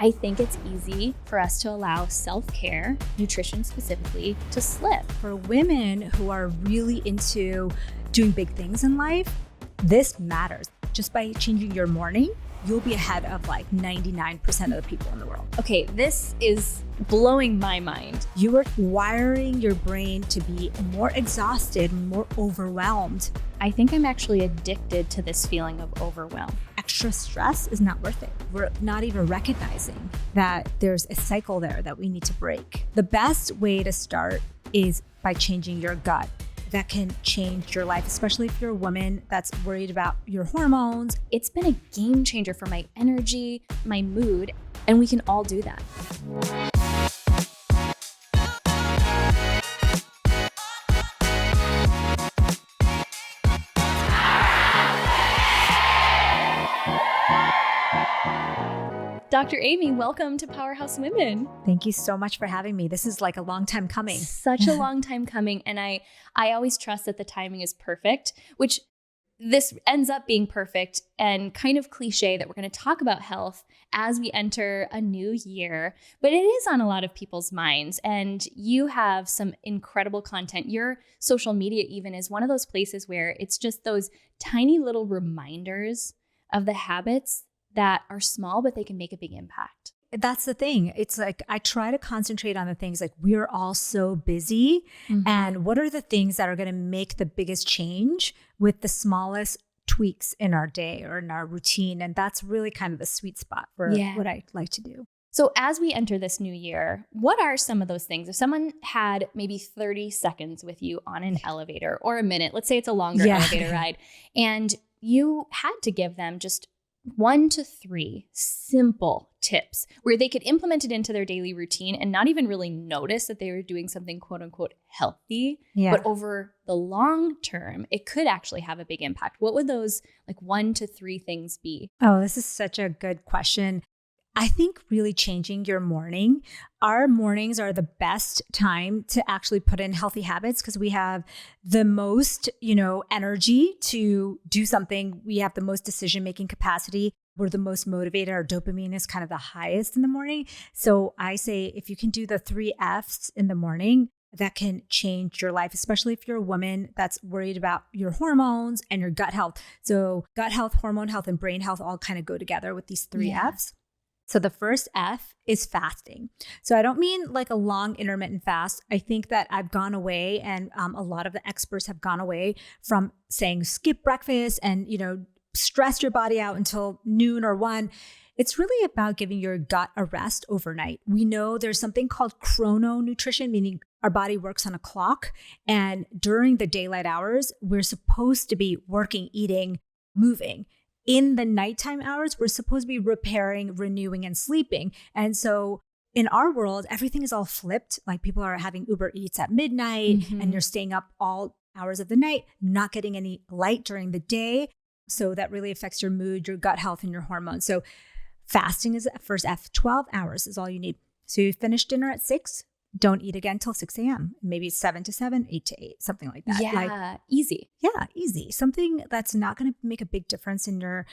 I think it's easy for us to allow self-care, nutrition specifically, to slip. For women who are really into doing big things in life, this matters. Just by changing your morning, you'll be ahead of like 99% of the people in the world. Okay, this is blowing my mind. You are wiring your brain to be more exhausted, more overwhelmed. I think I'm actually addicted to this feeling of overwhelm. Extra stress is not worth it. We're not even recognizing that there's a cycle there that we need to break. The best way to start is by changing your gut. That can change your life, especially if you're a woman that's worried about your hormones. It's been a game changer for my energy, my mood, and we can all do that. Dr. Amy, welcome to Powerhouse Women. Thank you so much for having me. This is like a long time coming. Such a long time coming. And I always trust that the timing is perfect, which this ends up being perfect and kind of cliche that we're going to talk about health as we enter a new year. But it is on a lot of people's minds. And you have some incredible content. Your social media even is one of those places where it's just those tiny little reminders of the habits that are small, but they can make a big impact. That's the thing. It's like I try to concentrate on the things like we're all so busy. And what are the things that are going to make the biggest change with the smallest tweaks in our day or in our routine? And that's really kind of the sweet spot for what I like to do. So as we enter this new year, what are some of those things? If someone had maybe 30 seconds with you on an elevator or a minute, let's say it's a longer elevator ride, and you had to give them just 1 to 3 simple tips where they could implement it into their daily routine and not even really notice that they were doing something quote unquote healthy, but over the long term, it could actually have a big impact. What would those like 1 to 3 things be? Oh, this is such a good question. I think really changing your morning. Our mornings are the best time to actually put in healthy habits because we have the most, energy to do something. We have the most decision-making capacity. We're the most motivated. Our dopamine is kind of the highest in the morning. So I say if you can do the 3 F's in the morning, that can change your life, especially if you're a woman that's worried about your hormones and your gut health. So gut health, hormone health, and brain health all kind of go together with these 3 F's. So the first F is fasting. So I don't mean like a long intermittent fast. I think that I've gone away and a lot of the experts have gone away from saying skip breakfast and, stress your body out until noon or 1. It's really about giving your gut a rest overnight. We know there's something called chrononutrition, meaning our body works on a clock. And during the daylight hours, we're supposed to be working, eating, moving. In the nighttime hours, we're supposed to be repairing, renewing, and sleeping. And so in our world, everything is all flipped. Like people are having Uber Eats at midnight and you're staying up all hours of the night, not getting any light during the day. So that really affects your mood, your gut health, and your hormones. So fasting is the first F. 12 hours is all you need. So you finish dinner at 6. Don't eat again till 6 a.m. Maybe 7 to 7, 8 to 8, something like that. Yeah, easy. Yeah, easy. Something that's not going to make a big difference in your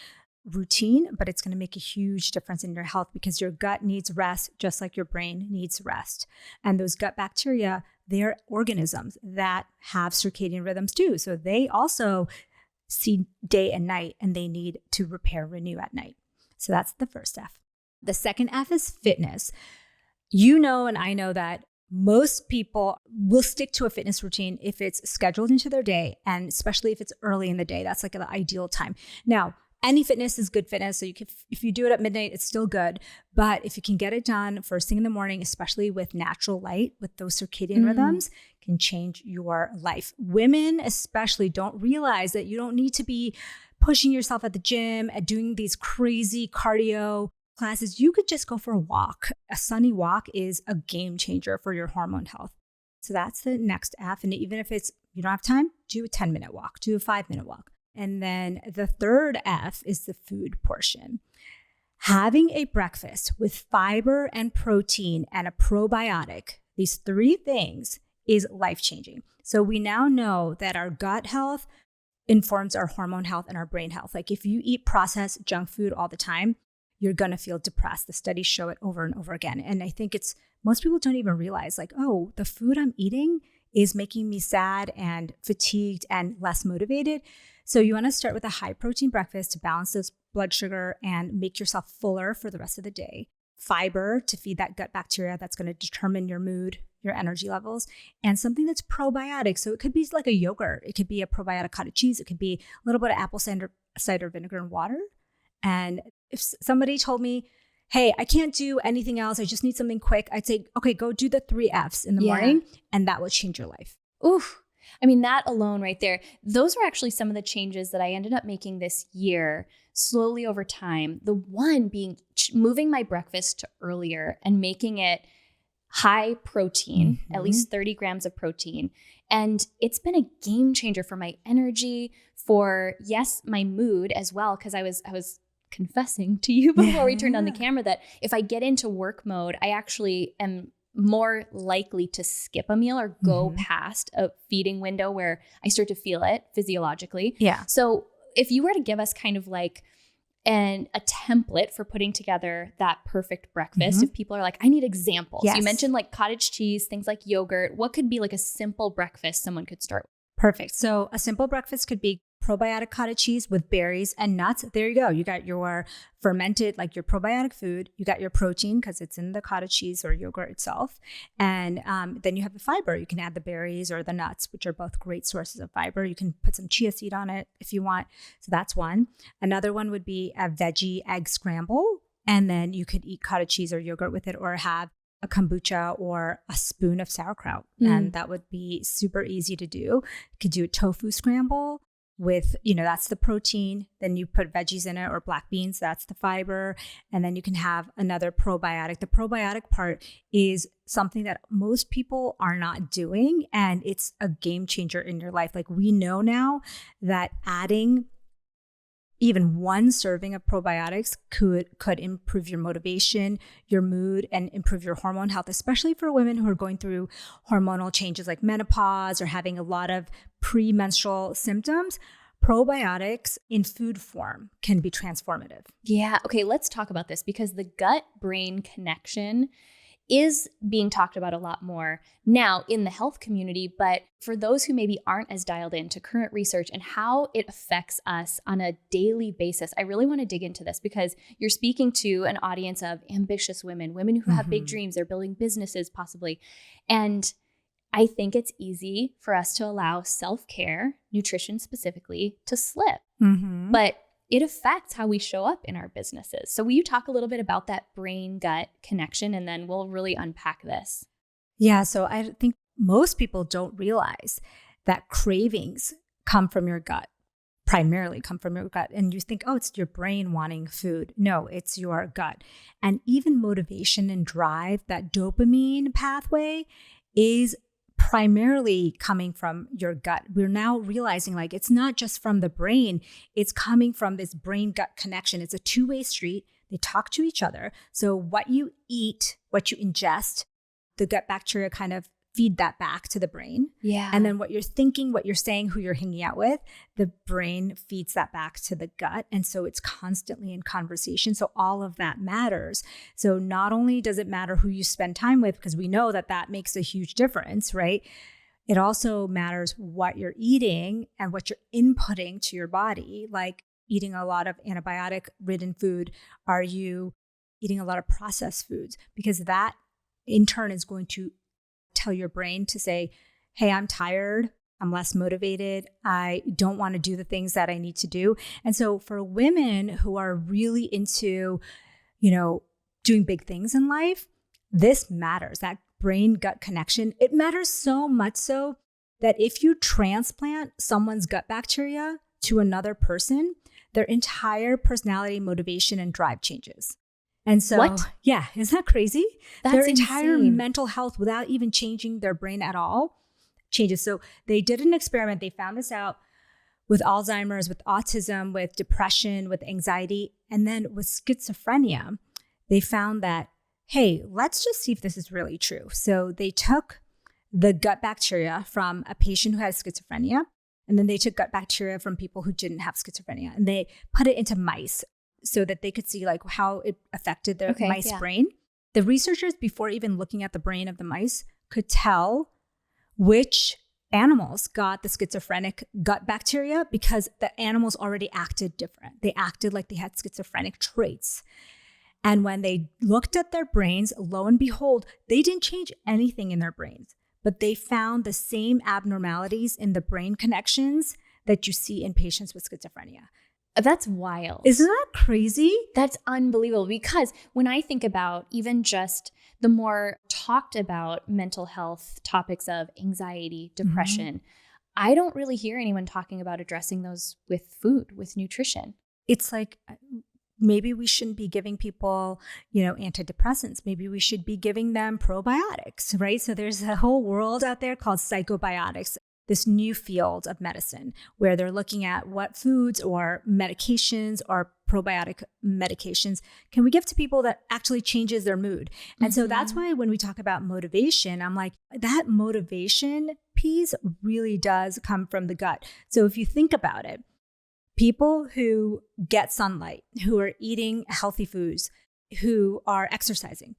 routine, but it's going to make a huge difference in your health because your gut needs rest, just like your brain needs rest. And those gut bacteria, they're organisms that have circadian rhythms too. So they also see day and night and they need to repair, renew at night. So that's the first F. The second F is fitness. And I know that most people will stick to a fitness routine if it's scheduled into their day, and especially if it's early in the day. That's like the ideal time. Now, any fitness is good fitness. So if you do it at midnight, it's still good. But if you can get it done first thing in the morning, especially with natural light, with those circadian rhythms, can change your life. Women especially don't realize that you don't need to be pushing yourself at the gym and doing these crazy cardio classes. You could just go for a walk. A sunny walk is a game changer for your hormone health. So that's the next F. And even if you don't have time, do a 10-minute walk, do a 5-minute walk. And then the third F is the food portion. Having a breakfast with fiber and protein and a probiotic, these 3 things is life-changing. So we now know that our gut health informs our hormone health and our brain health. Like if you eat processed junk food all the time, you're going to feel depressed. The studies show it over and over again. And I think most people don't even realize like, oh, the food I'm eating is making me sad and fatigued and less motivated. So you want to start with a high protein breakfast to balance those blood sugar and make yourself fuller for the rest of the day. Fiber to feed that gut bacteria that's going to determine your mood, your energy levels, and something that's probiotic. So it could be like a yogurt. It could be a probiotic cottage cheese. It could be a little bit of apple cider vinegar and water. And if somebody told me, hey, I can't do anything else, I just need something quick, I'd say, okay, go do the 3 F's in the morning, and that will change your life. Oof. I mean, that alone right there, those were actually some of the changes that I ended up making this year slowly over time. The one being moving my breakfast to earlier and making it high protein, at least 30 grams of protein. And it's been a game changer for my energy, for, yes, my mood as well, because I was confessing to you before we turned on the camera that if I get into work mode, I actually am more likely to skip a meal or go past a feeding window where I start to feel it physiologically. Yeah. So if you were to give us kind of like a template for putting together that perfect breakfast, if people are like, I need examples. Yes. You mentioned like cottage cheese, things like yogurt. What could be like a simple breakfast someone could start with? Perfect. So a simple breakfast could be probiotic cottage cheese with berries and nuts. There you go. You got your fermented, like your probiotic food. You got your protein because it's in the cottage cheese or yogurt itself. And then you have the fiber. You can add the berries or the nuts, which are both great sources of fiber. You can put some chia seed on it if you want. So that's one. Another one would be a veggie egg scramble. And then you could eat cottage cheese or yogurt with it, or have a kombucha or a spoon of sauerkraut. And that would be super easy to do. You could do a tofu scramble with, that's the protein. Then you put veggies in it or black beans. That's the fiber. And then you can have another probiotic. The probiotic part is something that most people are not doing. And it's a game changer in your life. Like, we know now that adding even one serving of probiotics could improve your motivation, your mood, and improve your hormone health, especially for women who are going through hormonal changes like menopause or having a lot of premenstrual symptoms. Probiotics in food form can be transformative. Yeah. Okay. Let's talk about this, because the gut-brain connection is being talked about a lot more now in the health community. But for those who maybe aren't as dialed into current research and how it affects us on a daily basis, I really want to dig into this, because you're speaking to an audience of ambitious women who have big dreams. They're building businesses possibly. And I think it's easy for us to allow self-care, nutrition specifically, to slip. But it affects how we show up in our businesses. So will you talk a little bit about that brain-gut connection, and then we'll really unpack this? Yeah, so I think most people don't realize that cravings come from your gut, primarily come from your gut. And you think, oh, it's your brain wanting food. No, it's your gut. And even motivation and drive, that dopamine pathway is primarily coming from your gut. We're now realizing like it's not just from the brain, it's coming from this brain-gut connection. It's a two-way street. They talk to each other. So what you eat, what you ingest, the gut bacteria kind of feed that back to the brain. Yeah. And then what you're thinking, what you're saying, who you're hanging out with, the brain feeds that back to the gut. And so it's constantly in conversation. So all of that matters. So not only does it matter who you spend time with, because we know that that makes a huge difference, right? It also matters what you're eating and what you're inputting to your body, like eating a lot of antibiotic-ridden food. Are you eating a lot of processed foods? Because that in turn is going to tell your brain to say, hey, I'm tired. I'm less motivated. I don't want to do the things that I need to do. And so for women who are really into, doing big things in life, this matters. That brain-gut connection, it matters so much so that if you transplant someone's gut bacteria to another person, their entire personality, motivation, and drive changes. And so, what? Yeah, isn't that crazy? That's their entire insane. mental health, without even changing their brain at all, changes. So they did an experiment. They found this out with Alzheimer's, with autism, with depression, with anxiety, and then with schizophrenia. They found that, hey, let's just see if this is really true. So they took the gut bacteria from a patient who had schizophrenia, and then they took gut bacteria from people who didn't have schizophrenia, and they put it into mice. so that they could see like how it affected the mice brain. The researchers, before even looking at the brain of the mice, could tell which animals got the schizophrenic gut bacteria because the animals already acted different. They acted like they had schizophrenic traits. And when they looked at their brains, lo and behold, they didn't change anything in their brains, but they found the same abnormalities in the brain connections that you see in patients with schizophrenia. That's wild. Isn't that crazy? That's unbelievable, because when I think about even just the more talked about mental health topics of anxiety, depression, I don't really hear anyone talking about addressing those with food, with nutrition. It's like, maybe we shouldn't be giving people, antidepressants. Maybe we should be giving them probiotics, right? So there's a whole world out there called psychobiotics, this new field of medicine where they're looking at what foods or medications or probiotic medications can we give to people that actually changes their mood. And so that's why when we talk about motivation, I'm like, that motivation piece really does come from the gut. So if you think about it, people who get sunlight, who are eating healthy foods, who are exercising,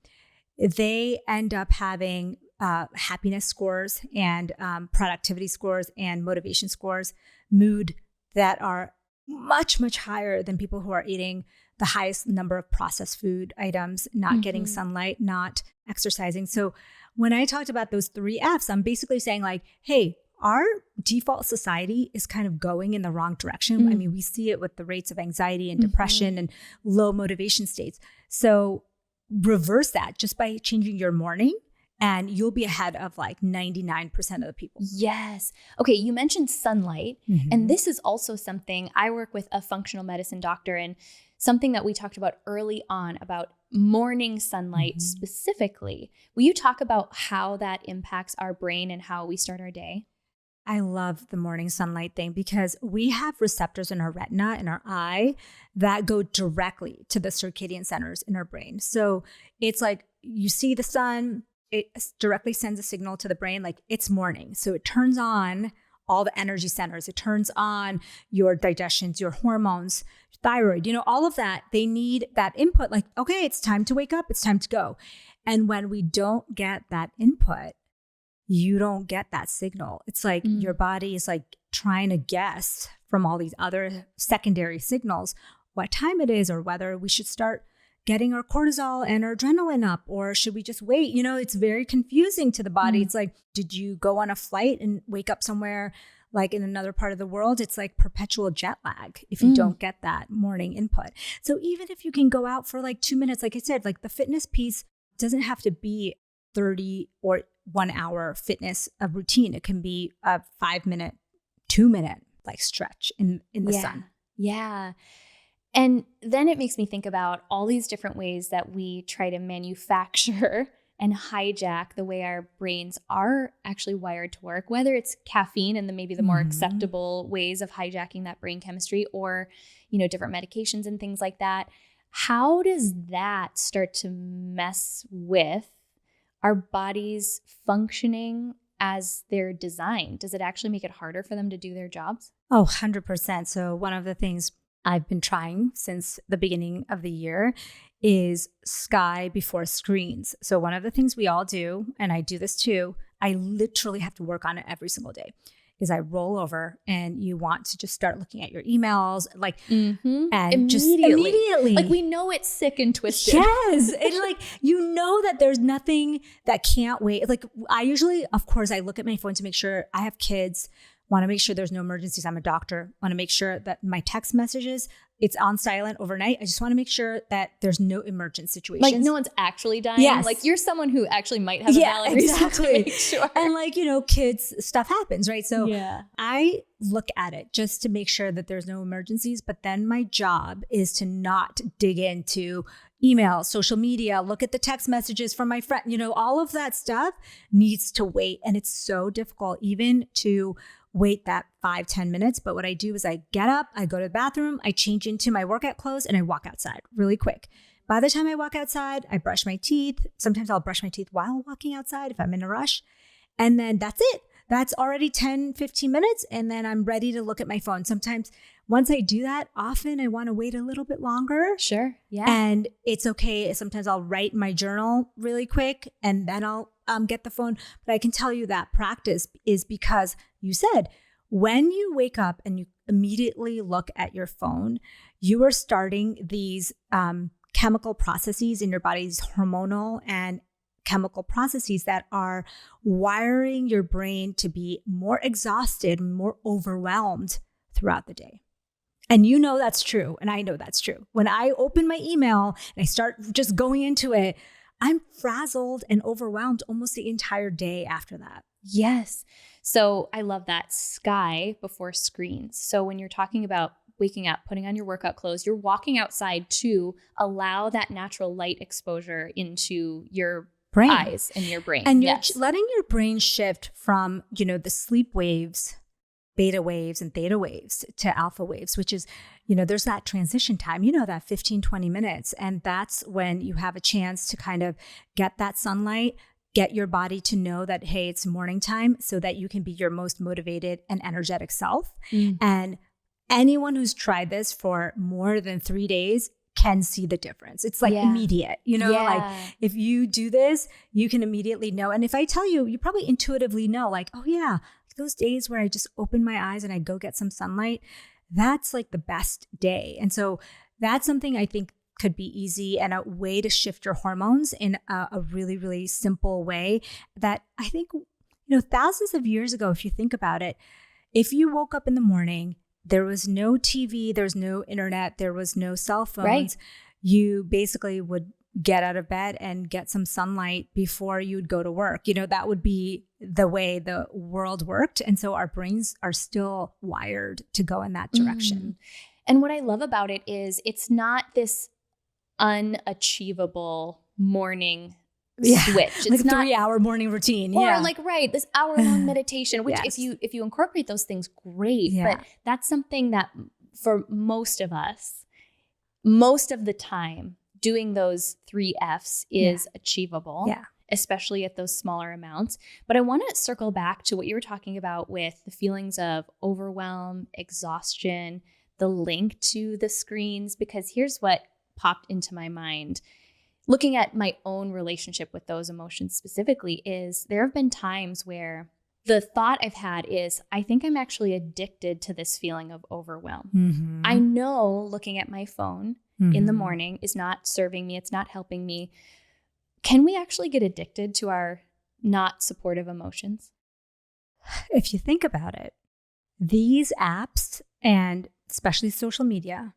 they end up having happiness scores and productivity scores and motivation scores, mood that are much, much higher than people who are eating the highest number of processed food items, not getting sunlight, not exercising. So when I talked about those 3 F's, I'm basically saying like, hey, our default society is kind of going in the wrong direction. I mean, we see it with the rates of anxiety and depression and low motivation states. So reverse that just by changing your morning, and you'll be ahead of like 99% of the people. Yes. Okay, you mentioned sunlight, and this is also something I work with a functional medicine doctor, and something that we talked about early on about morning sunlight specifically. Will you talk about how that impacts our brain and how we start our day? I love the morning sunlight thing because we have receptors in our retina, in our eye, that go directly to the circadian centers in our brain. So it's like you see the sun, it directly sends a signal to the brain like it's morning. So it turns on all the energy centers. It turns on your digestions, your hormones, thyroid, all of that. They need that input like, okay, it's time to wake up. It's time to go. And when we don't get that input, you don't get that signal. It's like your body is like trying to guess from all these other secondary signals what time it is or whether we should start getting our cortisol and our adrenaline up, or should we just wait? It's very confusing to the body. It's like, did you go on a flight and wake up somewhere like in another part of the world? It's like perpetual jet lag if you don't get that morning input. So even if you can go out for like 2 minutes, like I said, like the fitness piece doesn't have to be 30 or 1 hour fitness routine. It can be a 5 minute, 2 minute like stretch in the sun. Yeah. And then it makes me think about all these different ways that we try to manufacture and hijack the way our brains are actually wired to work, whether it's caffeine and maybe the more acceptable ways of hijacking that brain chemistry, or, different medications and things like that. How does that start to mess with our bodies functioning as they're designed? Does it actually make it harder for them to do their jobs? Oh, 100%. So one of the things I've been trying since the beginning of the year is sky before screens. So one of the things we all do, and I do this too, I literally have to work on it every single day, is I roll over and you want to just start looking at your emails, like, and just immediately. Like we know it's sick and twisted. Yes. And like, that there's nothing that can't wait. Like I usually, of course, I look at my phone to make sure I have kids, want to make sure there's no emergencies. I'm a doctor. Want to make sure that my text messages, it's on silent overnight. I just want to make sure that there's no emergent situations. Like no one's actually dying. Yes. Like you're someone who actually might have a valid reason to make sure. And like, kids, stuff happens, right? So I look at it just to make sure that there's no emergencies. But then my job is to not dig into email, social media, look at the text messages from my friend, all of that stuff needs to wait. And it's so difficult even to wait that 5-10 minutes. But what I do is I get up, I go to the bathroom, I change into my workout clothes, and I walk outside really quick. By the time I walk outside, I brush my teeth. Sometimes I'll brush my teeth while walking outside if I'm in a rush. And then that's it. That's already 10, 15 minutes. And then I'm ready to look at my phone. Sometimes once I do that, often I want to wait a little bit longer. Sure. Yeah. And it's okay. Sometimes I'll write my journal really quick and then I'll get the phone. But I can tell you that practice is because you said, when you wake up and you immediately look at your phone, you are starting these chemical processes in your body's hormonal and chemical processes that are wiring your brain to be more exhausted, more overwhelmed throughout the day. And you know that's true. And I know that's true. When I open my email and I start just going into it, I'm frazzled and overwhelmed almost the entire day after that. Yes. So I love that. Sky before screens. So when you're talking about waking up, putting on your workout clothes, you're walking outside to allow that natural light exposure into your brain, eyes and your brain. And you're letting your brain shift from, the sleep waves, beta waves and theta waves to alpha waves, which is, there's that transition time, that 15, 20 minutes. And that's when you have a chance to kind of get that sunlight, get your body to know that, hey, it's morning time so that you can be your most motivated and energetic self. And anyone who's tried this for more than 3 days can see the difference. It's like immediate, like if you do this, you can immediately know. And if I tell you, you probably intuitively know like, oh yeah, those days where I just open my eyes and I go get some sunlight, that's like the best day. And so that's something I think could be easy and a way to shift your hormones in a really, really simple way that I think, thousands of years ago, if you think about it, if you woke up in the morning, there was no TV, there was no internet, there was no cell phones. Right. You basically would get out of bed and get some sunlight before you'd go to work. That would be the way the world worked. And so our brains are still wired to go in that direction. And what I love about it is it's not this unachievable morning switch. It's like a not 3-hour morning routine. Or this hour-long meditation, which if you incorporate those things, great. Yeah. But that's something that for most of us, most of the time, doing those 3 F's is achievable, especially at those smaller amounts. But I want to circle back to what you were talking about with the feelings of overwhelm, exhaustion, the link to the screens, because here's what popped into my mind. Looking at my own relationship with those emotions specifically is there have been times where the thought I've had is, I think I'm actually addicted to this feeling of overwhelm. I know looking at my phone in the morning is not serving me. It's not helping me. Can we actually get addicted to our not supportive emotions? If you think about it, these apps and especially social media,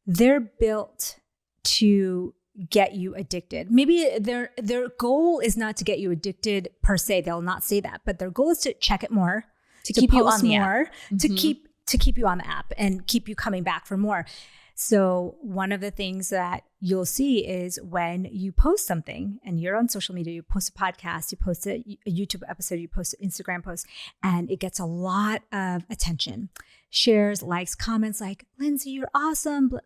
they're built to get you addicted. Maybe their goal is not to get you addicted per se. They'll not say that, but their goal is to check it more, to keep you on the app, to keep you on the app and keep you coming back for more. So one of the things that you'll see is when you post something and you're on social media, you post a podcast, you post a YouTube episode, you post an Instagram post, and it gets a lot of attention. Shares, likes, comments like, Lindsay, you're awesome.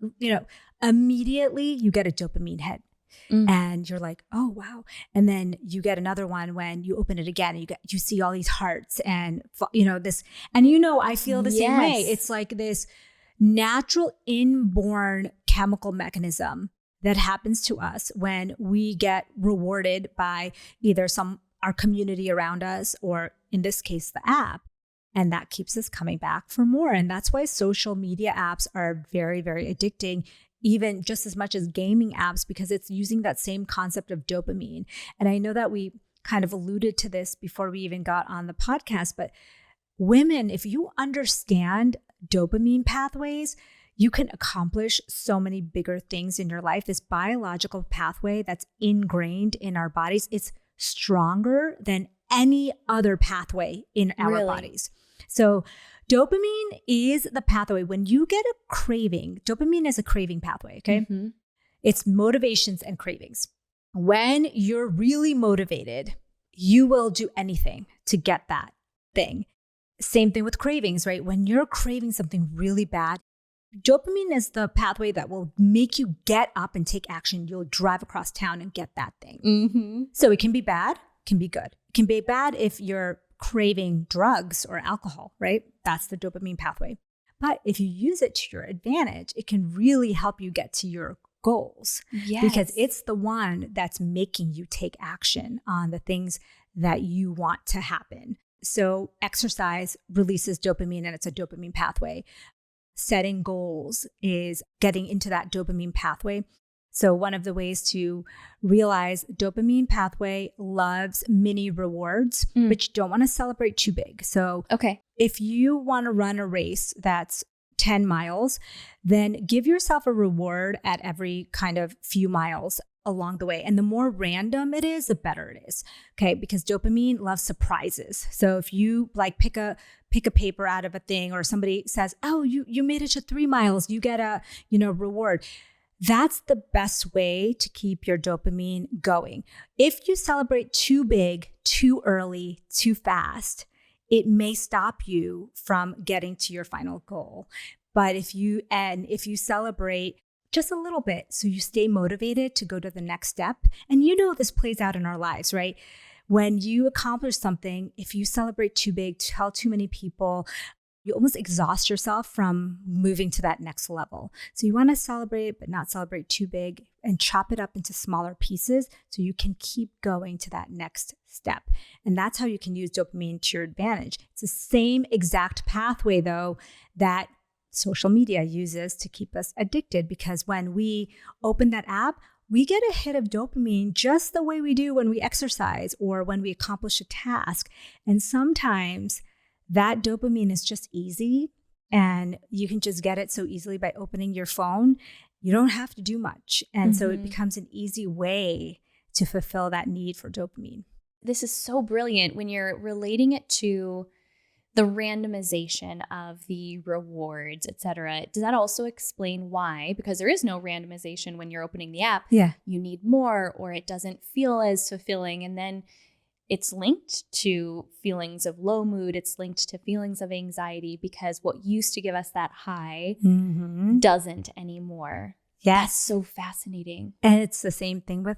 Immediately you get a dopamine hit and you're like, oh, wow. And then you get another one when you open it again and you see all these hearts and, this, and I feel the same way. It's like this natural inborn chemical mechanism that happens to us when we get rewarded by either our community around us, or in this case, the app. And that keeps us coming back for more. And that's why social media apps are very, very addicting, even just as much as gaming apps, because it's using that same concept of dopamine. And I know that we kind of alluded to this before we even got on the podcast, but women, if you understand dopamine pathways, you can accomplish so many bigger things in your life. This biological pathway that's ingrained in our bodies, it's stronger than any other pathway in our bodies. So dopamine is the pathway. When you get a craving, dopamine is a craving pathway, okay? It's motivations and cravings. When you're really motivated, you will do anything to get that thing. Same thing with cravings, right? When you're craving something really bad, dopamine is the pathway that will make you get up and take action. You'll drive across town and get that thing. So it can be bad, can be good. It can be bad if you're craving drugs or alcohol, right? That's the dopamine pathway. But if you use it to your advantage, it can really help you get to your goals. Yes. Because it's the one that's making you take action on the things that you want to happen. So exercise releases dopamine, and it's a dopamine pathway. Setting goals is getting into that dopamine pathway. So one of the ways to realize dopamine pathway loves mini rewards, but you don't want to celebrate too big. So if you want to run a race that's 10 miles, then give yourself a reward at every kind of few miles along the way. And the more random it is, the better it is. Okay. Because dopamine loves surprises. So if you like pick a paper out of a thing, or somebody says, oh, you made it to 3 miles, you get a, reward. That's the best way to keep your dopamine going. If you celebrate too big, too early, too fast, it may stop you from getting to your final goal. But if you celebrate just a little bit, so you stay motivated to go to the next step, and this plays out in our lives, right? When you accomplish something, if you celebrate too big, tell too many people, you almost exhaust yourself from moving to that next level. So you want to celebrate, but not celebrate too big, and chop it up into smaller pieces so you can keep going to that next step. And that's how you can use dopamine to your advantage. It's the same exact pathway, though, that social media uses to keep us addicted, because when we open that app, we get a hit of dopamine just the way we do when we exercise or when we accomplish a task. And sometimes that dopamine is just easy, and you can just get it so easily by opening your phone. You don't have to do much. And so it becomes an easy way to fulfill that need for dopamine. This is so brilliant when you're relating it to the randomization of the rewards, et cetera. Does that also explain why? Because there is no randomization when you're opening the app. Yeah. You need more, or it doesn't feel as fulfilling. And then it's linked to feelings of low mood. It's linked to feelings of anxiety, because what used to give us that high doesn't anymore. Yes. That's so fascinating. And it's the same thing with,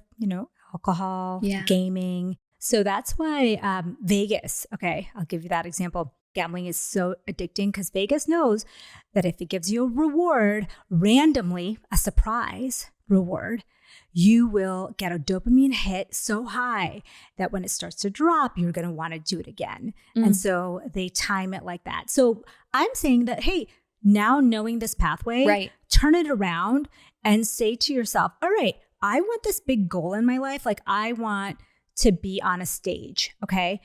alcohol, gaming. So that's why Vegas, okay, I'll give you that example. Gambling is so addicting because Vegas knows that if it gives you a reward randomly, a surprise reward, you will get a dopamine hit so high that when it starts to drop, you're going to want to do it again. And so they time it like that. So I'm saying that, hey, now knowing this pathway, turn it around and say to yourself, all right, I want this big goal in my life. Like I want to be on a stage. Okay.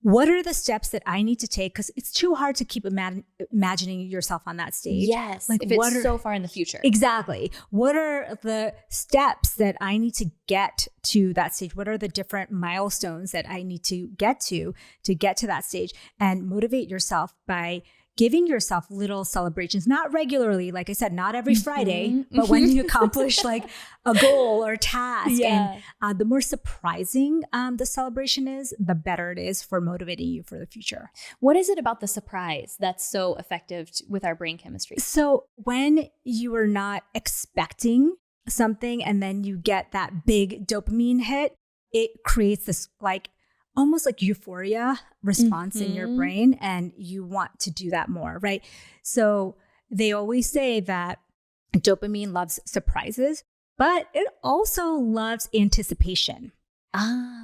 What are the steps that I need to take? Because it's too hard to keep imagining yourself on that stage. Yes, like if it's so far in the future. Exactly. What are the steps that I need to get to that stage? What are the different milestones that I need to get to that stage? And motivate yourself by giving yourself little celebrations, not regularly, like I said, not every Friday, but when you accomplish like a goal or task. And the more surprising the celebration is, the better it is for motivating you for the future. What is it about the surprise that's so effective with our brain chemistry? So when you are not expecting something and then you get that big dopamine hit, it creates this almost like euphoria response in your brain, and you want to do that more, right? So they always say that dopamine loves surprises, but it also loves anticipation.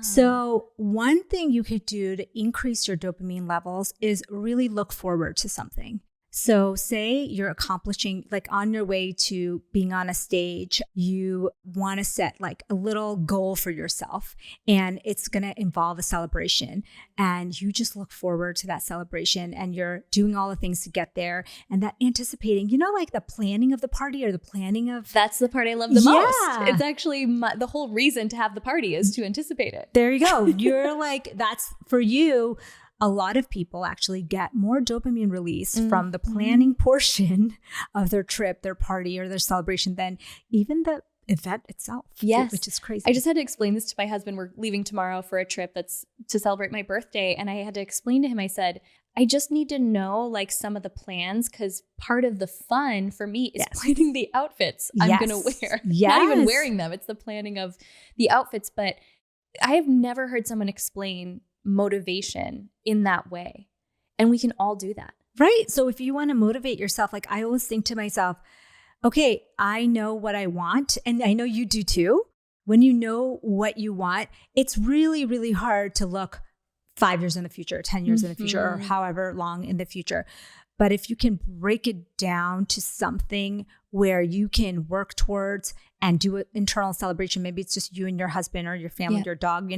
So one thing you could do to increase your dopamine levels is really look forward to something. So say you're accomplishing, like on your way to being on a stage, you want to set like a little goal for yourself, and it's going to involve a celebration, and you just look forward to that celebration, and you're doing all the things to get there, and that anticipating, like the planning of the party or the planning of... That's the part I love the most. It's actually the whole reason to have the party is to anticipate it. There you go. You're like, that's for you. A lot of people actually get more dopamine release from the planning portion of their trip, their party, or their celebration than even the event itself. Yes. Which is crazy. I just had to explain this to my husband. We're leaving tomorrow for a trip that's to celebrate my birthday. And I had to explain to him, I said, I just need to know like some of the plans, because part of the fun for me is planning the outfits I'm going to wear. Not even wearing them. It's the planning of the outfits. But I have never heard someone explain motivation in that way. And we can all do that. Right. So if you want to motivate yourself, like I always think to myself, okay, I know what I want. And I know you do too. When you know what you want, it's really, really hard to look 5 years in the future, 10 years in the future, or however long in the future. But if you can break it down to something where you can work towards and do an internal celebration, maybe it's just you and your husband or your family, your dog,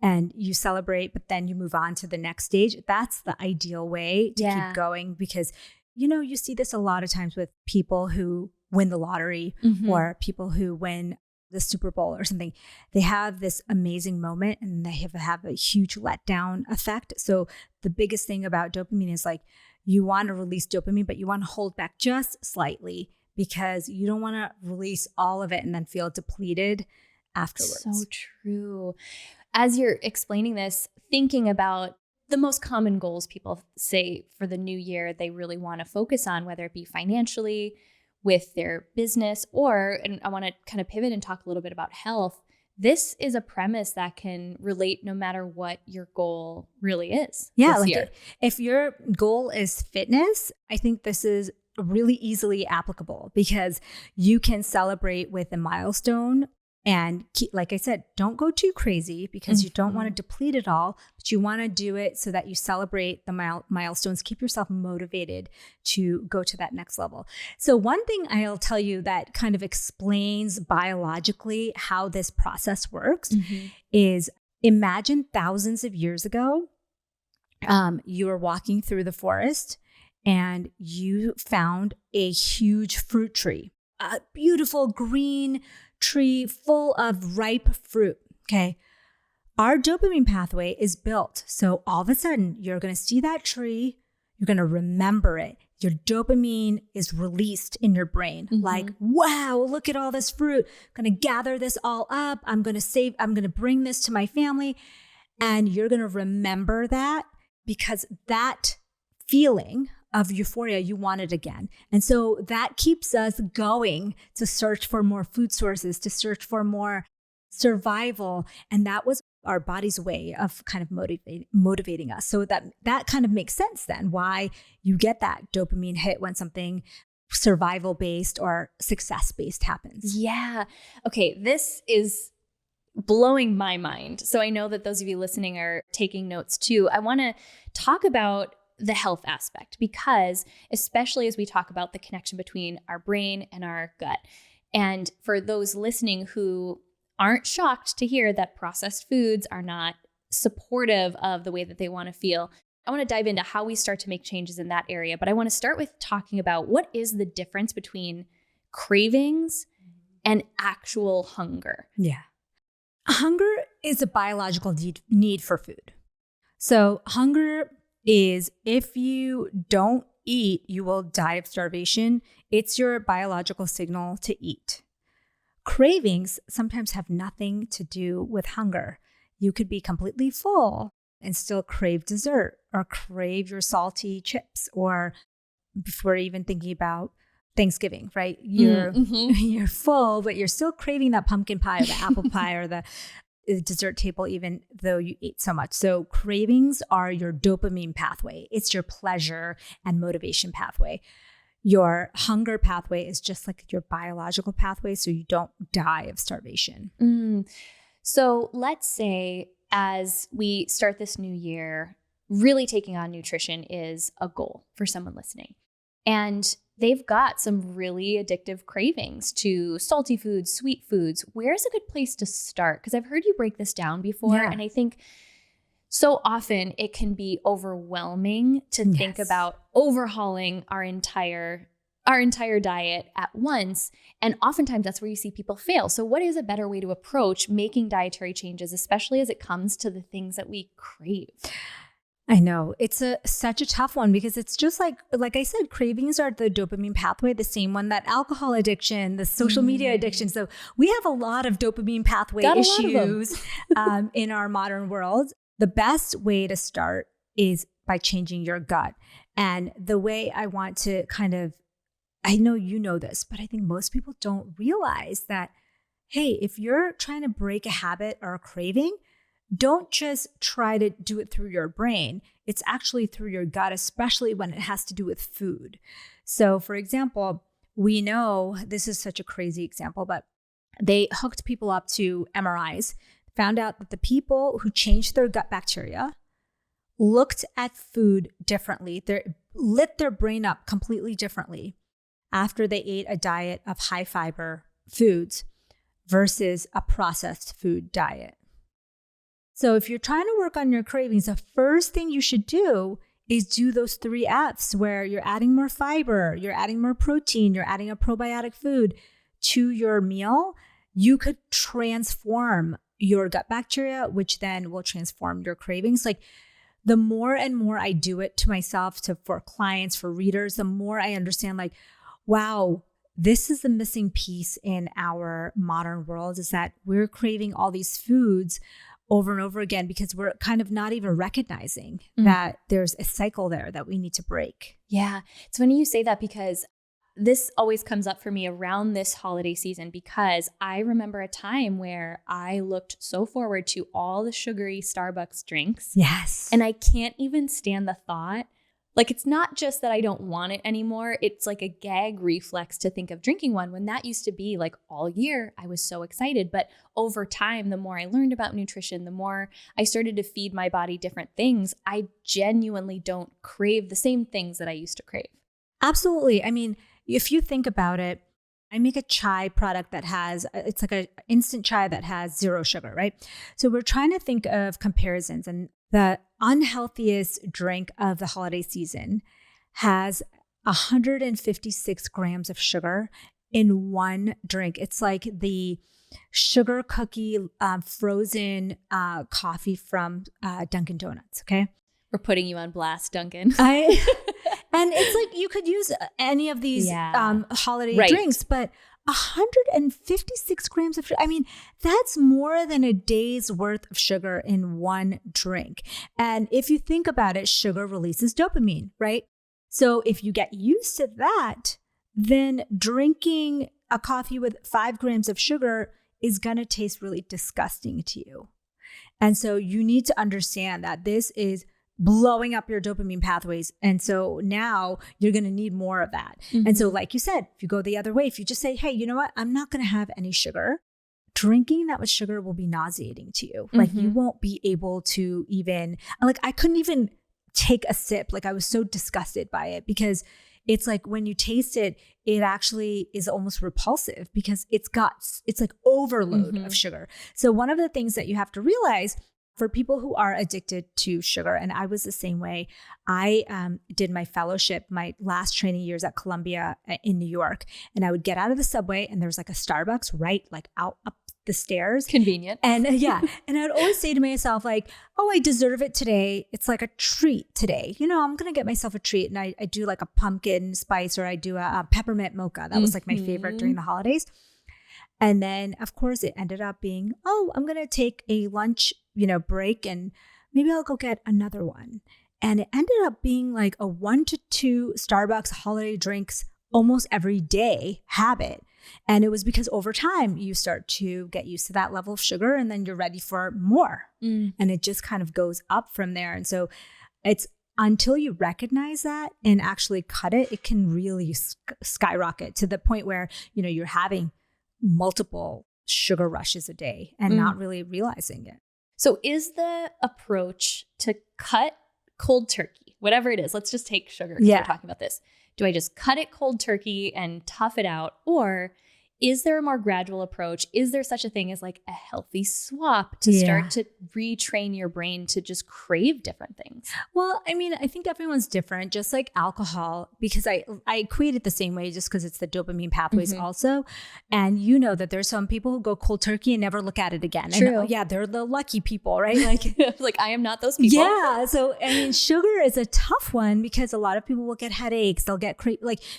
and you celebrate, but then you move on to the next stage. That's the ideal way to keep going because, you see this a lot of times with people who win the lottery or people who win the Super Bowl or something. They have this amazing moment and they have a huge letdown effect. So the biggest thing about dopamine is like you want to release dopamine, but you want to hold back just slightly because you don't want to release all of it and then feel depleted afterwards. So true. As you're explaining this, thinking about the most common goals people say for the new year they really want to focus on, whether it be financially, with their business, and I want to kind of pivot and talk a little bit about health. This is a premise that can relate no matter what your goal really is. Yeah. If your goal is fitness, I think this is really easily applicable because you can celebrate with a milestone and like I said, don't go too crazy because you don't want to deplete it all, but you want to do it so that you celebrate the milestones, keep yourself motivated to go to that next level. So one thing I'll tell you that kind of explains biologically how this process works is imagine thousands of years ago, you were walking through the forest and you found a huge fruit tree, a beautiful green tree full of ripe fruit. Okay. Our dopamine pathway is built. So all of a sudden you're going to see that tree. You're going to remember it. Your dopamine is released in your brain. Like, wow, look at all this fruit. I'm going to gather this all up. I'm going to bring this to my family. And you're going to remember that because that feeling of euphoria, you want it again. And so that keeps us going to search for more food sources, to search for more survival. And that was our body's way of kind of motivating us. So that kind of makes sense then why you get that dopamine hit when something survival based or success based happens. Yeah. Okay. This is blowing my mind. So I know that those of you listening are taking notes too. I want to talk about the health aspect because especially as we talk about the connection between our brain and our gut. And for those listening who aren't shocked to hear that processed foods are not supportive of the way that they want to feel, I want to dive into how we start to make changes in that area. But I want to start with talking about what is the difference between cravings and actual hunger. Yeah. Hunger is a biological need for food. So hunger is if you don't eat, you will die of starvation. It's your biological signal to eat. Cravings sometimes have nothing to do with hunger. You could be completely full and still crave dessert or crave your salty chips, or before even thinking about Thanksgiving, right? You're full, but you're still craving that pumpkin pie or the apple pie or the dessert table, even though you ate so much. So cravings are your dopamine pathway. It's your pleasure and motivation pathway. Your hunger pathway is just like your biological pathway, so you don't die of starvation. So let's say as we start this new year, really taking on nutrition is a goal for someone listening. And they've got some really addictive cravings to salty foods, sweet foods. Where's a good place to start? Because I've heard you break this down before. And I think so often it can be overwhelming to think about overhauling our entire diet at once. And oftentimes that's where you see people fail. So what is a better way to approach making dietary changes, especially as it comes to the things that we crave? I know it's such a tough one because it's just like I said, cravings are the dopamine pathway, the same one that alcohol addiction, the social media addiction. So we have a lot of dopamine pathway issues in our modern world. The best way to start is by changing your gut. And the way I want to I know you know this, but I think most people don't realize that, hey, if you're trying to break a habit or a craving, don't just try to do it through your brain. It's actually through your gut, especially when it has to do with food. So for example, we know, this is such a crazy example, but they hooked people up to MRIs, found out that the people who changed their gut bacteria looked at food differently. They lit their brain up completely differently after they ate a diet of high fiber foods versus a processed food diet. So if you're trying to work on your cravings, the first thing you should do is do those 3 F's where you're adding more fiber, you're adding more protein, you're adding a probiotic food to your meal. You could transform your gut bacteria, which then will transform your cravings. Like the more and more I do it to myself, for clients, for readers, the more I understand like, wow, this is the missing piece in our modern world, is that we're craving all these foods over and over again because we're kind of not even recognizing that there's a cycle there that we need to break. Yeah. It's funny you say that because this always comes up for me around this holiday season, because I remember a time where I looked so forward to all the sugary Starbucks drinks. Yes. And I can't even stand the thought. Like, it's not just that I don't want it anymore. It's like a gag reflex to think of drinking one, when that used to be like all year. I was so excited. But over time, the more I learned about nutrition, the more I started to feed my body different things, I genuinely don't crave the same things that I used to crave. Absolutely. I mean, if you think about it, I make a chai product that has, it's like an instant chai that has 0 sugar, right? So we're trying to think of comparisons, and the unhealthiest drink of the holiday season has 156 grams of sugar in one drink. It's like the sugar cookie frozen coffee from Dunkin' Donuts, okay? We're putting you on blast, Duncan. And it's like you could use any of these holiday drinks, but 156 grams of sugar. I mean, that's more than a day's worth of sugar in one drink. And if you think about it, sugar releases dopamine, right? So if you get used to that, then drinking a coffee with 5 grams of sugar is going to taste really disgusting to you. And so you need to understand that this is blowing up your dopamine pathways. And so now you're going to need more of that. Mm-hmm. And so like you said, if you go the other way, if you just say, hey, you know what? I'm not going to have any sugar. Drinking that much sugar will be nauseating to you. Mm-hmm. Like you won't be able to even, like I couldn't even take a sip. Like I was so disgusted by it, because it's like when you taste it, it actually is almost repulsive because it's like overload of sugar. So one of the things that you have to realize for people who are addicted to sugar, and I was the same way, I did my fellowship, my last training years at Columbia in New York, and I would get out of the subway and there was like a Starbucks right like out up the stairs. Convenient. And and I would always say to myself like, oh, I deserve it today. It's like a treat today. You know, I'm going to get myself a treat. And I do like a pumpkin spice, or I do a peppermint mocha. That was like my favorite during the holidays. And then, of course, it ended up being, oh, I'm going to take a lunch, break, and maybe I'll go get another one. And it ended up being like a 1 to 2 Starbucks holiday drinks almost every day habit. And it was because over time, you start to get used to that level of sugar, and then you're ready for more. And it just kind of goes up from there. And so it's until you recognize that and actually cut it, it can really skyrocket to the point where, you're having multiple sugar rushes a day and not really realizing it. So is the approach to cut cold turkey, whatever it is, let's just take sugar because we're talking about this. Do I just cut it cold turkey and tough it out? Or is there a more gradual approach? Is there such a thing as like a healthy swap to start to retrain your brain to just crave different things? Well, I mean, I think everyone's different, just like alcohol, because I equate it the same way just because it's the dopamine pathways also. And you know that there's some people who go cold turkey and never look at it again. True. And, they're the lucky people, right? Like I am not those people. Yeah. So, I mean, sugar is a tough one because a lot of people will get headaches. They'll get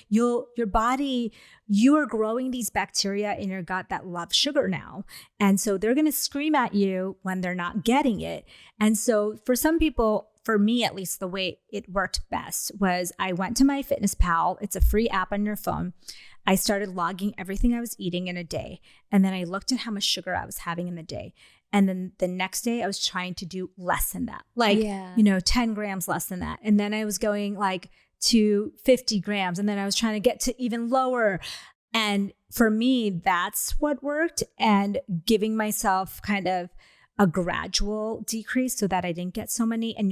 your body, you are growing these bacteria in your gut that love sugar now. And so they're going to scream at you when they're not getting it. And so for some people, for me at least, the way it worked best was I went to MyFitnessPal. It's a free app on your phone. I started logging everything I was eating in a day. And then I looked at how much sugar I was having in the day. And then the next day I was trying to do less than that, like, 10 grams less than that. And then I was going like to 50 grams. And then I was trying to get to even lower. And for me, that's what worked. And giving myself kind of a gradual decrease so that I didn't get so many. And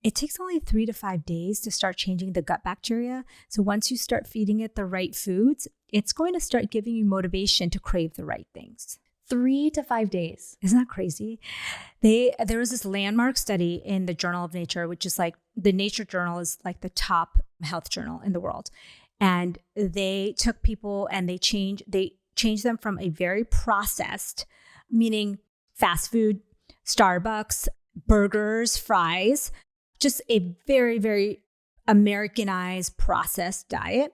it takes only 3 to 5 days to start changing the gut bacteria. So once you start feeding it the right foods, it's going to start giving you motivation to crave the right things. 3 to 5 days. Isn't that crazy? There was this landmark study in the Journal of Nature, which is like the Nature journal is like the top health journal in the world. And they took people and they changed them from a very processed, meaning fast food, Starbucks, burgers, fries, just a very, very Americanized processed diet.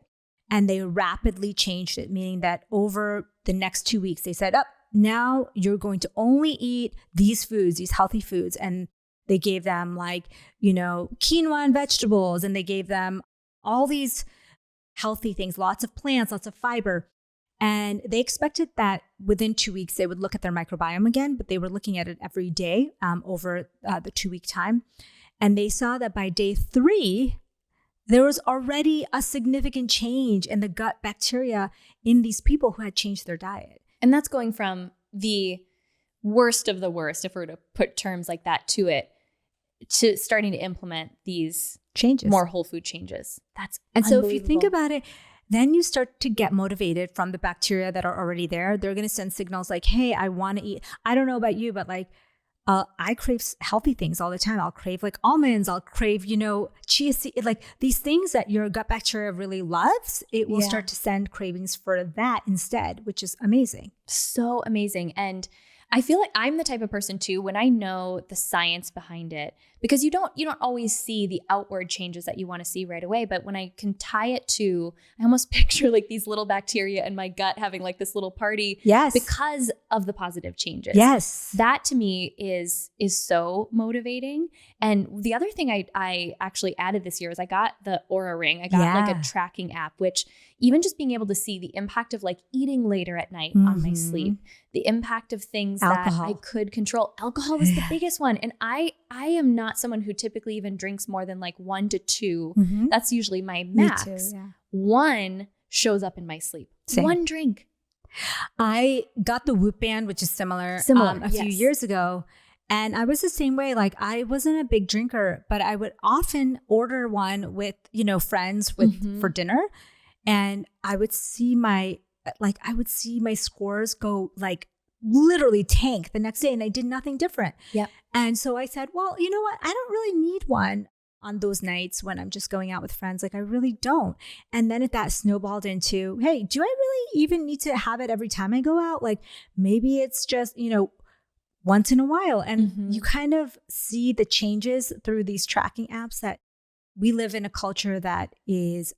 And they rapidly changed it, meaning that over the next 2 weeks, they said, now you're going to only eat these foods, these healthy foods. And they gave them like, quinoa and vegetables. And they gave them all these healthy things, lots of plants, lots of fiber. And they expected that within 2 weeks, they would look at their microbiome again, but they were looking at it every day over the 2-week time. And they saw that by day 3, there was already a significant change in the gut bacteria in these people who had changed their diet. And that's going from the worst of the worst, if we're to put terms like that to it, to starting to implement these changes, more whole food changes. And so if you think about it, then you start to get motivated from the bacteria that are already there. They're going to send signals like, hey, I want to eat. I don't know about you, but like, I crave healthy things all the time. I'll crave like almonds. I'll crave, chia seed, like these things that your gut bacteria really loves. It will start to send cravings for that instead, which is amazing. So amazing. And I feel like I'm the type of person too, when I know the science behind it, because you don't always see the outward changes that you want to see right away. But when I can tie it to, I almost picture like these little bacteria in my gut having like this little party. Yes. Because of the positive changes. Yes. That to me is so motivating. And the other thing I actually added this year is I got the Oura Ring. I got like a tracking app, which even just being able to see the impact of like eating later at night on my sleep, the impact of things alcohol that I could control. Alcohol was the biggest one. And I am not someone who typically even drinks more than like 1 to 2. That's usually my max. Me too, yeah. 1 shows up in my sleep. Same. 1 drink. I got the Whoop band, which is similar a few years ago. And I was the same way. Like I wasn't a big drinker, but I would often order one with, friends for dinner. And I would see my scores go like literally tank the next day, and I did nothing different. Yeah. And so I said, well, you know what? I don't really need one on those nights when I'm just going out with friends. Like I really don't. And then that snowballed into, hey, do I really even need to have it every time I go out? Like maybe it's just, once in a while. And you kind of see the changes through these tracking apps that we live in a culture that is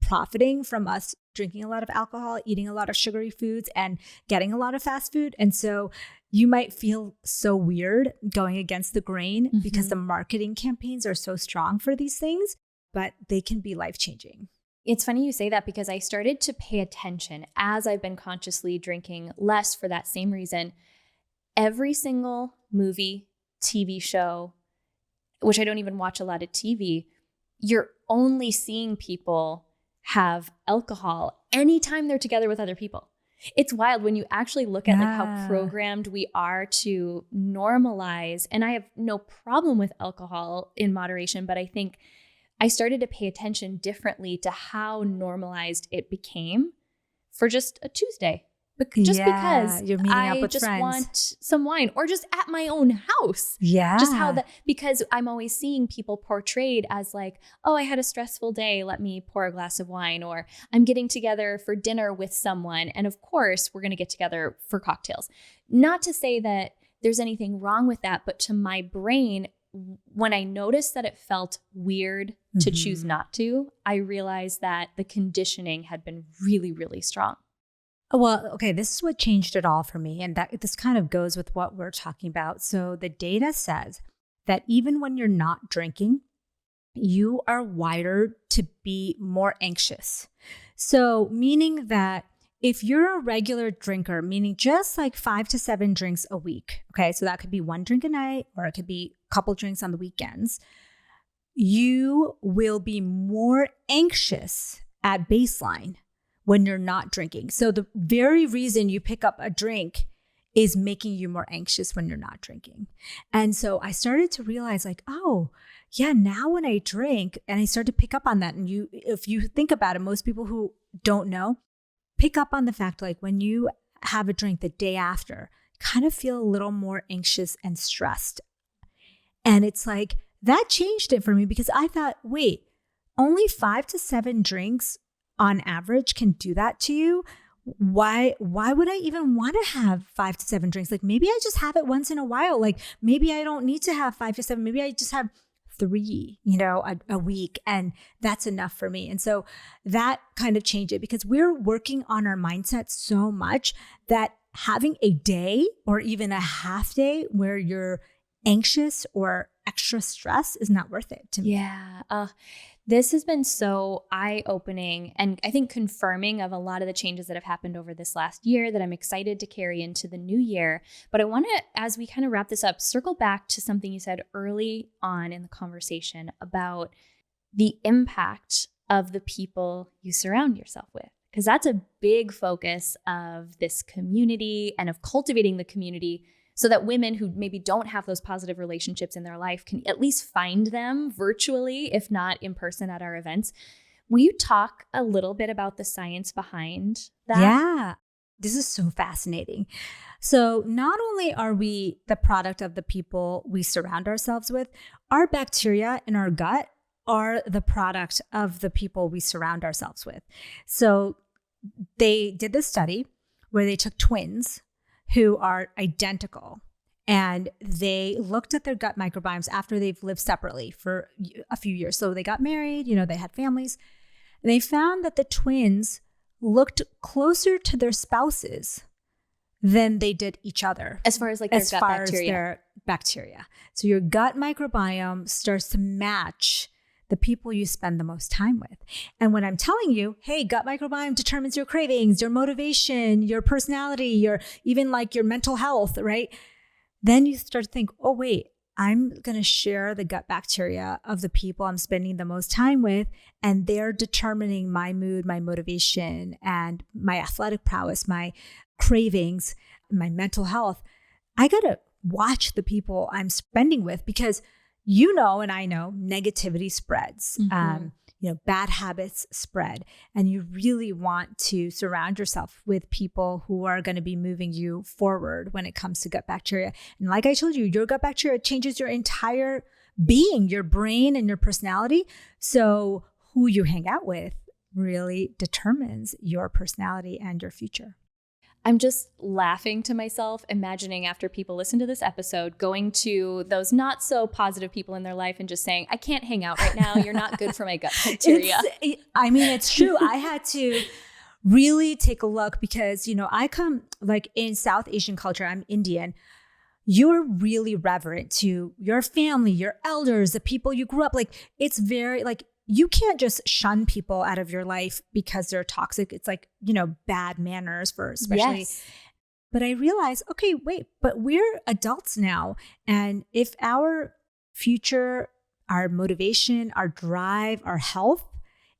profiting from us drinking a lot of alcohol, eating a lot of sugary foods, and getting a lot of fast food. And so you might feel so weird going against the grain because the marketing campaigns are so strong for these things, but they can be life-changing. It's funny you say that because I started to pay attention as I've been consciously drinking less for that same reason. Every single movie, TV show, which I don't even watch a lot of TV, you're only seeing people have alcohol anytime they're together with other people. It's wild when you actually look at like how programmed we are to normalize. And I have no problem with alcohol in moderation, but I think I started to pay attention differently to how normalized it became for just a Tuesday. Because you're meeting up with just friends. Want some wine, or just at my own house. Yeah. Just because I'm always seeing people portrayed as like, oh, I had a stressful day, let me pour a glass of wine, or I'm getting together for dinner with someone. And of course, we're going to get together for cocktails. Not to say that there's anything wrong with that, but to my brain, when I noticed that it felt weird to choose not to, I realized that the conditioning had been really, really strong. Well, okay, this is what changed it all for me. And this kind of goes with what we're talking about. So the data says that even when you're not drinking, you are wired to be more anxious. So meaning that if you're a regular drinker, meaning just like 5 to 7 drinks a week, okay, so that could be 1 drink a night or it could be a couple drinks on the weekends, you will be more anxious at baseline when you're not drinking. So the very reason you pick up a drink is making you more anxious when you're not drinking. And so I started to realize like, oh, yeah, now when I drink, and I started to pick up on that. And if you think about it, most people who don't know, pick up on the fact like when you have a drink the day after, kind of feel a little more anxious and stressed. And it's like, that changed it for me because I thought, wait, only 5 to 7 drinks on average can do that to you. Why would I even want to have 5 to 7 drinks? Like maybe I just have it once in a while. Like maybe I don't need to have 5 to 7. Maybe I just have 3, a week, and that's enough for me. And so that kind of changed it because we're working on our mindset so much that having a day or even a half day where you're anxious or extra stress is not worth it to me. Yeah. This has been so eye-opening and I think confirming of a lot of the changes that have happened over this last year that I'm excited to carry into the new year. But I want to, as we kind of wrap this up, circle back to something you said early on in the conversation about the impact of the people you surround yourself with. Because that's a big focus of this community and of cultivating the community so that women who maybe don't have those positive relationships in their life can at least find them virtually, if not in person at our events. Will you talk a little bit about the science behind that? Yeah, this is so fascinating. So not only are we the product of the people we surround ourselves with, our bacteria in our gut are the product of the people we surround ourselves with. So they did this study where they took twins who are identical. And they looked at their gut microbiomes after they've lived separately for a few years. So they got married, they had families. And they found that the twins looked closer to their spouses than they did each other. As far as like their gut bacteria. As their bacteria. So your gut microbiome starts to match the people you spend the most time with. And when I'm telling you, hey, gut microbiome determines your cravings, your motivation, your personality, your even like your mental health, right? Then you start to think, oh, wait, I'm going to share the gut bacteria of the people I'm spending the most time with, and they're determining my mood, my motivation, and my athletic prowess, my cravings, my mental health. I got to watch the people I'm spending with because and I know negativity spreads, bad habits spread, and you really want to surround yourself with people who are going to be moving you forward when it comes to gut bacteria. And like I told you, your gut bacteria changes your entire being, your brain and your personality. So who you hang out with really determines your personality and your future. I'm just laughing to myself, imagining after people listen to this episode, going to those not so positive people in their life and just saying, I can't hang out right now. You're not good for my gut bacteria. It's true. I had to really take a look because, I come like in South Asian culture, I'm Indian. You're really reverent to your family, your elders, the people you grew up. Like it's very like, you can't just shun people out of your life because they're toxic. It's like, bad manners for especially. Yes. But I realized, okay, wait, but we're adults now. And if our future, our motivation, our drive, our health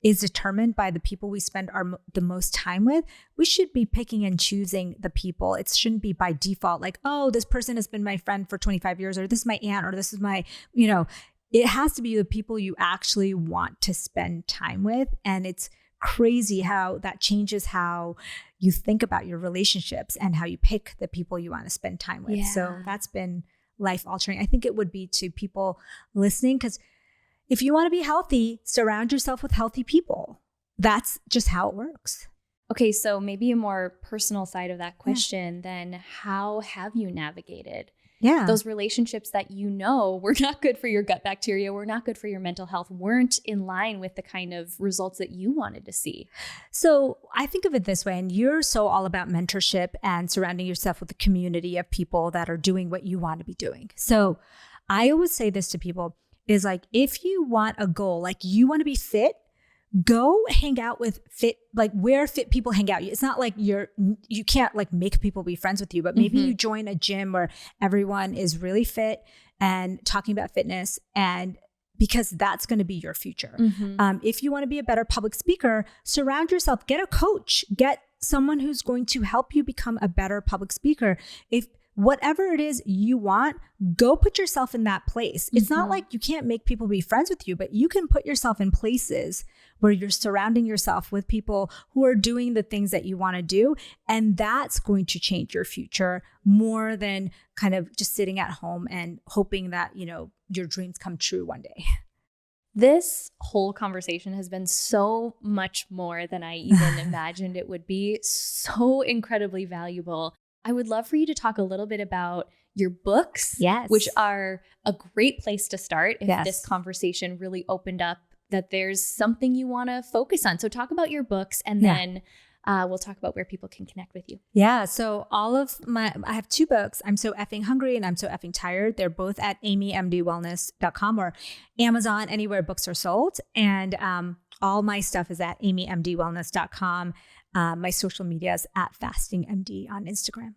is determined by the people we spend the most time with, we should be picking and choosing the people. It shouldn't be by default like, oh, this person has been my friend for 25 years, or this is my aunt, or this is my, it has to be the people you actually want to spend time with. And it's crazy how that changes how you think about your relationships and how you pick the people you want to spend time with. Yeah. So that's been life altering. I think it would be to people listening, because if you want to be healthy, surround yourself with healthy people. That's just how it works. Okay, so maybe a more personal side of that question, then how have you navigated those relationships that were not good for your gut bacteria, were not good for your mental health, weren't in line with the kind of results that you wanted to see? So I think of it this way, and you're so all about mentorship and surrounding yourself with a community of people that are doing what you want to be doing. So I always say this to people is like, if you want a goal, like you want to be fit, go hang out with where fit people hang out. It's not like you can't like make people be friends with you, but maybe you join a gym where everyone is really fit and talking about fitness, and because that's going to be your future. If you want to be a better public speaker, surround yourself, get a coach, get someone who's going to help you become a better public speaker. If whatever it is you want, go put yourself in that place. It's not like you can't make people be friends with you, but you can put yourself in places where you're surrounding yourself with people who are doing the things that you want to do. And that's going to change your future more than kind of just sitting at home and hoping that, your dreams come true one day. This whole conversation has been so much more than I even imagined it would be. So incredibly valuable. I would love for you to talk a little bit about your books, which are a great place to start if this conversation really opened up that there's something you want to focus on. So talk about your books, and then we'll talk about where people can connect with you. Yeah. So I have 2 books, I'm So Effing Hungry and I'm So Effing Tired. They're both at amymdwellness.com or Amazon, anywhere books are sold. And all my stuff is at amymdwellness.com. My social media is at fastingmd on Instagram.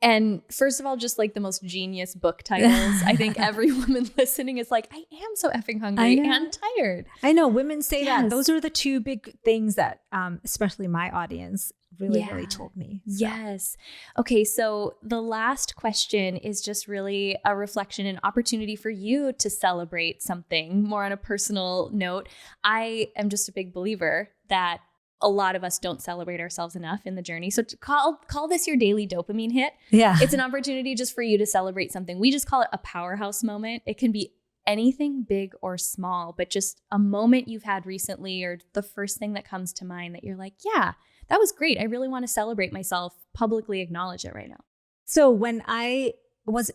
And first of all, just like the most genius book titles. I think every woman listening is like, I am so effing hungry and tired. I know women say that. Those are the 2 big things that, especially my audience, really told me. So. Yes. Okay. So the last question is just really a reflection and opportunity for you to celebrate something more on a personal note. I am just a big believer that a lot of us don't celebrate ourselves enough in the journey. So to call this your daily dopamine hit. Yeah. It's an opportunity just for you to celebrate something. We just call it a powerhouse moment. It can be anything big or small, but just a moment you've had recently or the first thing that comes to mind that you're like, yeah, that was great. I really want to celebrate myself, publicly acknowledge it right now. So when I was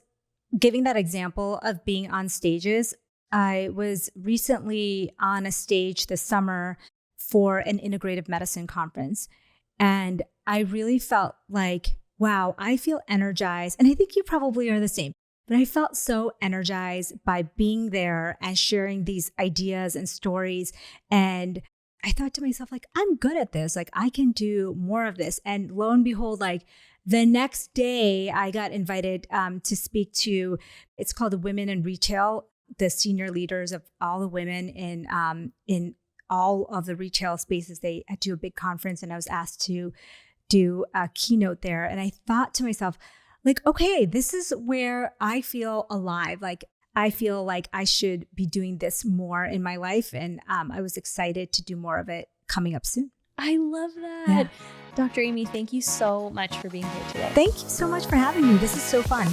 giving that example of being on stages, I was recently on a stage this summer for an integrative medicine conference. And I really felt like, wow, I feel energized. And I think you probably are the same, but I felt so energized by being there and sharing these ideas and stories. And I thought to myself, like, I'm good at this. Like, I can do more of this. And lo and behold, like the next day I got invited to speak to, it's called the Women in Retail, the senior leaders of all the women in all of the retail spaces. They do a big conference, and I was asked to do a keynote there. And I thought to myself, like, okay, this is where I feel alive. Like, I feel like I should be doing this more in my life. And I was excited to do more of it coming up soon. I love that. Yeah. Dr. Amy, thank you so much for being here today. Thank you so much for having me. This is so fun.